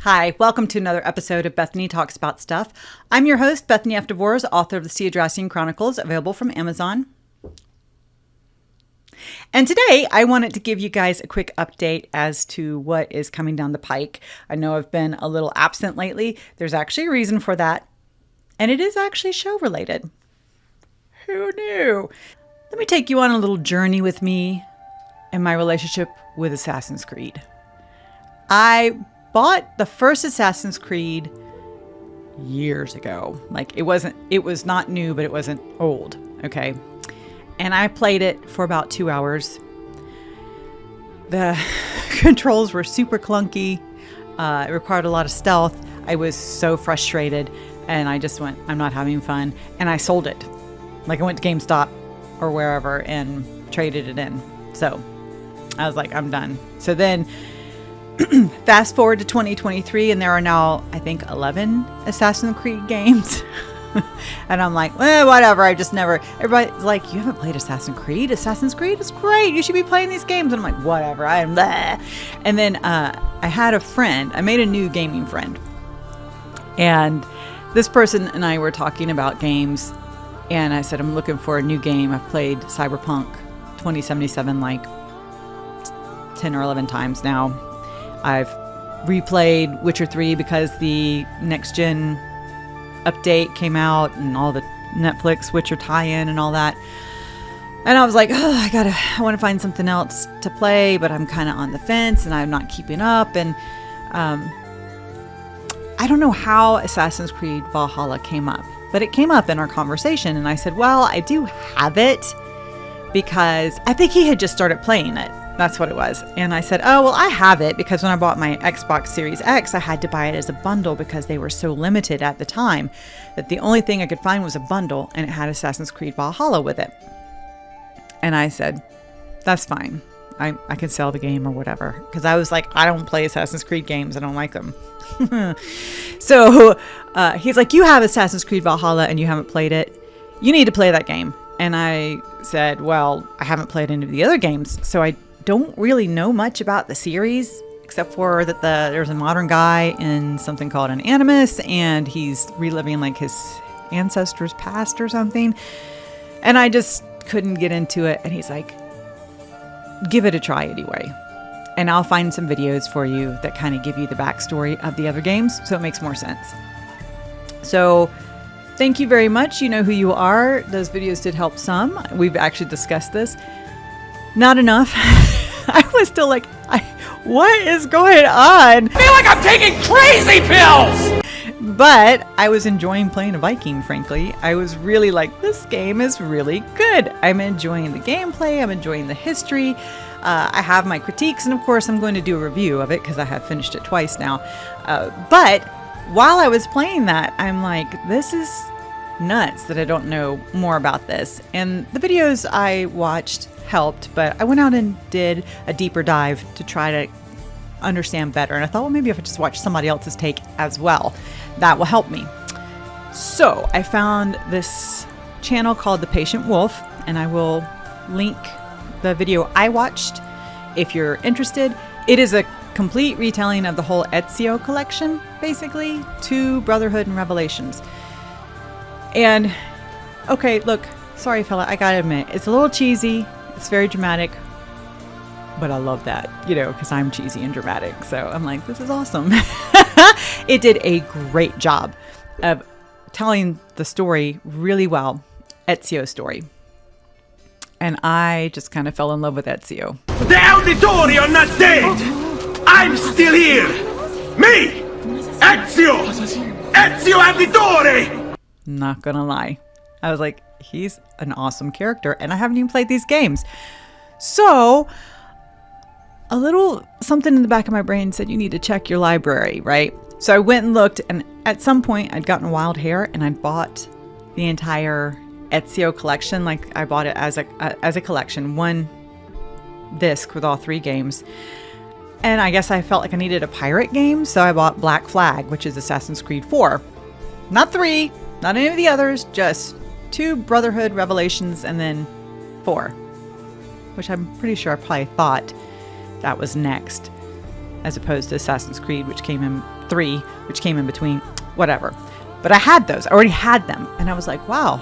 Hi, welcome to another episode of Bethany Talks About Stuff. I'm your host, Bethany F. DeVores, author of the Sea Adrasian Chronicles, available from Amazon. And today, I wanted to give you guys a quick update as to what is coming down the pike. I know I've been a little absent lately. There's actually a reason for that, and it is actually show-related. Who knew? Let me take you on a little journey with me and my relationship with Assassin's Creed. I bought the first Assassin's Creed years ago. It was not new, but it wasn't old. Okay. And I played it for about 2 hours. The controls were super clunky. It required a lot of stealth. I was so frustrated and I just went, I'm not having fun. And I sold it. I went to GameStop or wherever and traded it in. So I was like, I'm done. So then fast forward to 2023, and there are now, I think, 11 Assassin's Creed games. And I'm like, whatever. Everybody's like, you haven't played Assassin's Creed? Assassin's Creed is great. You should be playing these games. And I'm like, whatever. I'm blah. And then I had a friend. I made a new gaming friend. And this person and I were talking about games. And I said, I'm looking for a new game. I've played Cyberpunk 2077 like 10 or 11 times now. I've replayed Witcher 3 because the next gen update came out and all the Netflix Witcher tie-in and all that. And I was like, I want to find something else to play, but I'm kind of on the fence and I'm not keeping up. And I don't know how Assassin's Creed Valhalla came up, but it came up in our conversation. And I said, well, I do have it because I think he had just started playing it. That's what it was. And I said, oh, well, I have it because when I bought my Xbox Series X, I had to buy it as a bundle because they were so limited at the time that the only thing I could find was a bundle and it had Assassin's Creed Valhalla with it. And I said, that's fine. I can sell the game or whatever. Because I was like, I don't play Assassin's Creed games. I don't like them. So he's like, you have Assassin's Creed Valhalla and you haven't played it. You need to play that game. And I said, well, I haven't played any of the other games, so I don't really know much about the series, except for that there's a modern guy in something called an Animus, and he's reliving his ancestors' past or something. And I just couldn't get into it. And he's like, give it a try anyway. And I'll find some videos for you that kind of give you the backstory of the other games, so it makes more sense. So thank you very much. You know who you are. Those videos did help some. We've actually discussed this. Not enough. I was still like, what is going on? I feel like I'm taking crazy pills! But I was enjoying playing a Viking, frankly. I was really like, this game is really good. I'm enjoying the gameplay. I'm enjoying the history. I have my critiques, and of course, I'm going to do a review of it because I have finished it twice now. But while I was playing that, I'm like, this is nuts that I don't know more about this. And the videos I watched helped, but I went out and did a deeper dive to try to understand better. And I thought, well, maybe if I just watch somebody else's take as well, that will help me. So I found this channel called The Patient Wolf, and I will link the video I watched if you're interested. It is a complete retelling of the whole Ezio collection, basically, to Brotherhood and Revelations. And okay, look, sorry fella, I gotta admit, it's a little cheesy. It's very dramatic, but I love that, because I'm cheesy and dramatic. So I'm like, this is awesome. It did a great job of telling the story really well, Ezio's story. And I just kind of fell in love with Ezio. The Auditori are not dead! I'm still here! Me! Ezio! Ezio Auditore! Not gonna lie. I was like, he's an awesome character, and I haven't even played these games. So a little something in the back of my brain said, you need to check your library, right? So I went and looked, and at some point I'd gotten wild hair and I'd bought the entire Ezio collection. I bought it as a collection, one disc with all 3 games. And I guess I felt like I needed a pirate game, so I bought Black Flag, which is Assassin's Creed 4. Not 3, not any of the others, just 2 Brotherhood, Revelations, and then 4. Which I'm pretty sure I probably thought that was next, as opposed to Assassin's Creed, which came in 3, which came in between, whatever. But I had those. I already had them. And I was like, wow,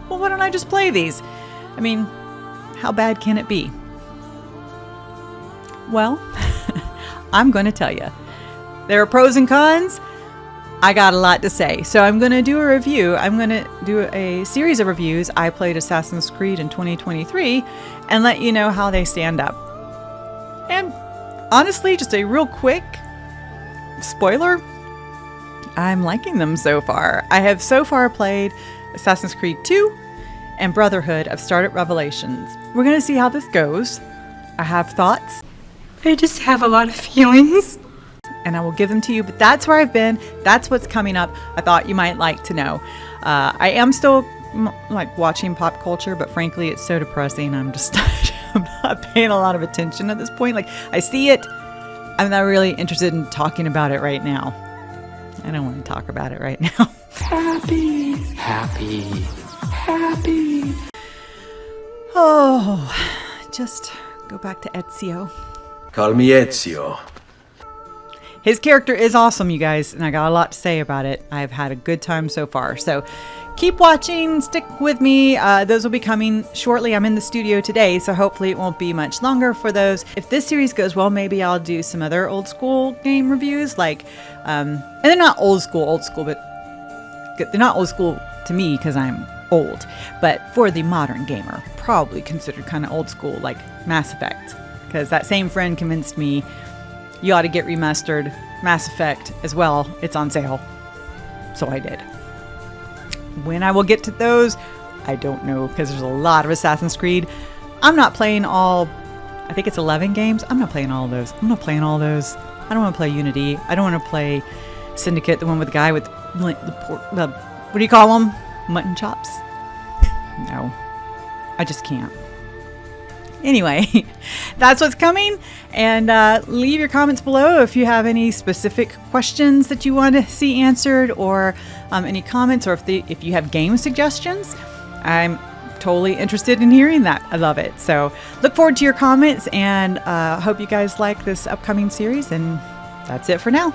well, why don't I just play these? I mean, how bad can it be? Well, I'm going to tell you. There are pros and cons. I got a lot to say. So I'm going to do a review. I'm going to do a series of reviews. I played Assassin's Creed in 2023 and let you know how they stand up. And honestly, just a real quick spoiler, I'm liking them so far. I have so far played Assassin's Creed 2 and Brotherhood. I've started Revelations. We're going to see how this goes. I have thoughts. I just have a lot of feelings. And I will give them to you, but that's where I've been. That's what's coming up. I thought you might like to know. I am still like watching pop culture, but frankly, it's so depressing. I'm just I'm not paying a lot of attention at this point. Like, I see it. I'm not really interested in talking about it right now. I don't want to talk about it right now. Happy, happy, happy. Oh, just go back to Ezio. Call me Ezio. His character is awesome, you guys, and I got a lot to say about it. I've had a good time so far. So keep watching, stick with me. Those will be coming shortly. I'm in the studio today, so hopefully it won't be much longer for those. If this series goes well, maybe I'll do some other old school game reviews, like, and they're not old school, but they're not old school to me because I'm old, but for the modern gamer, probably considered kind of old school, like Mass Effect, because that same friend convinced me you ought to get remastered Mass Effect as well. It's on sale. So I did. When I will get to those, I don't know, because there's a lot of Assassin's Creed. I'm not playing all, I think it's 11 games. I'm not playing all of those. I don't want to play Unity. I don't want to play Syndicate, the one with the guy with the what do you call them? Mutton chops? No, I just can't. Anyway, that's what's coming. And leave your comments below if you have any specific questions that you want to see answered, or any comments, or if you have game suggestions. I'm totally interested in hearing that. I love it. So look forward to your comments, and hope you guys like this upcoming series. And that's it for now.